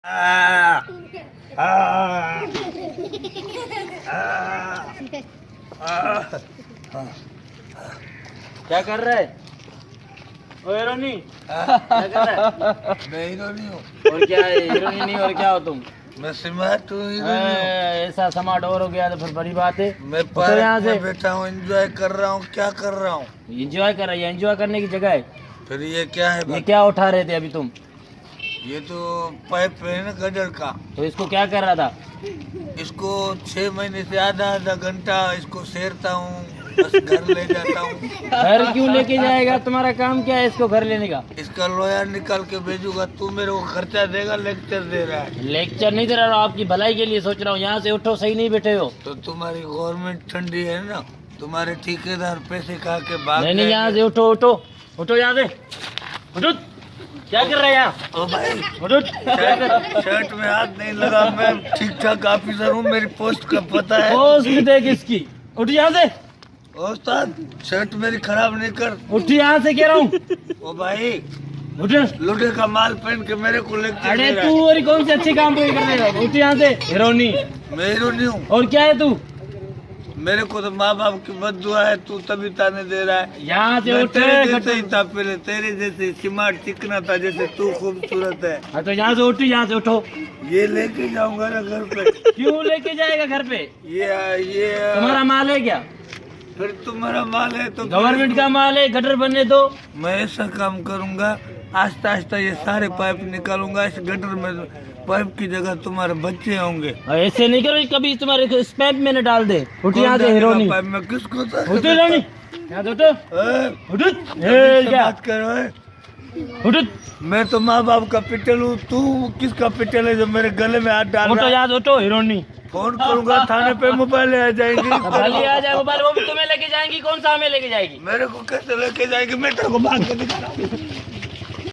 आ, आ, आ, क्या कर रहा है ओए रोनी? क्या कर रहा है? मैं हीरो नहीं हूँ, और क्या है हीरोइन नहीं और क्या हो तुम? मैं स्मार्ट हूँ, हीरो नहीं हूँ। ऐसा समाट और हो गया तो फिर बड़ी बात है। मैं उठो यहाँ पार्क से। में बैठा हूँ, एंजॉय कर रहा हूँ। क्या कर रहा हूँ? एंजॉय कर रही है? एंजॉय करने की जगह है। फिर ये क्या है ये भाई? क्या उठा रहे थे अभी तुम? ये तो पाइप है ना गटर का। तो इसको क्या कर रहा था? इसको 6 महीने से आधा आधा घंटा इसको सेरता हूँ, बस घर ले जाता हूँ। घर क्यों लेके जाएगा? तुम्हारा काम क्या है इसको घर लेने का? इसका लोया निकाल के भेजूंगा। तू मेरे को खर्चा देगा, लेक्चर दे रहा है। लेक्चर नहीं दे रहा हूँ, आपकी भलाई के लिए सोच रहा हूँ। यहाँ से उठो, सही नहीं बैठे हो। तो तुम्हारी गवर्नमेंट ठंडी है ना, तुम्हारे ठेकेदार पैसे खा के भाग नहीं नहीं, यहाँ जाएंगे। से उठो उठो उठो, यहाँ से उठो। क्या कर रहे हैं यहाँ? ओ भाई, उठो। शर्ट में हाथ नहीं लगा। मैं ठीक ठाक ऑफिसर हूँ, मेरी पोस्ट का पता है। पोस्ट देख इसकी। उठ यहाँ से, उस्ताद शर्ट मेरी खराब नहीं कर। उठ यहाँ से कह रहा हूँ। ओ भाई, उठ। लुटे का माल पहन के मेरे को लेक्चर अरे दे रहा तू और कौन से अच्छे काम कोई कर रहे हो? उठ यहाँ से हिरोनी। है। मैं हीरो नहीं हूँ। और क्या है तू? मेरे को तो माँ बाप की बद्दुआ है, तू तभी ताने दे रहा है। यहाँ से मैं उठ। तेरे जैसे ही था पहले, तेरे जैसे स्मार्ट चिकना था, जैसे तू खूबसूरत है। हाँ, तो यहाँ से उठ, यहाँ से उठो। ये लेके जाऊंगा ना घर पे। क्यों लेके जाएगा घर पे? ये तुम्हारा माल है क्या? फिर तुम्हारा माल है तो गवर्नमेंट का माल है, गटर बनने दो। मैं ऐसा काम करूंगा, आस्ता आस्ता ये सारे पाइप निकालूंगा। इस गटर में पाइप की जगह तुम्हारे बच्चे होंगे। ऐसे नहीं करो, कभी तुम्हारे स्पैम में न डाल दे। उठ कौन यहाँ से डालेगा हिरोनी। पाइप में? किसको उठ हिरोनी, यहाँ से उठो। उठ। ए, क्या बात करो है? उठ। मैं तो माँ बाप का पिटल हूँ, तू किसका पिटल है जो मेरे गले में हाथ डाल उठो, रहा है? यहाँ से उठो हिरोनी। फोन करूंगा थाने पे, मोबाइल आ जाएंगी। भले आ जाए मोबाइल, वो भी तुम्हें लेके जाएंगी। कौन सा हमें लेके जाएगी? मेरे को कैसे लेके जाएंगे? मैं तेरे को भाग के दिखा रहा हूँ।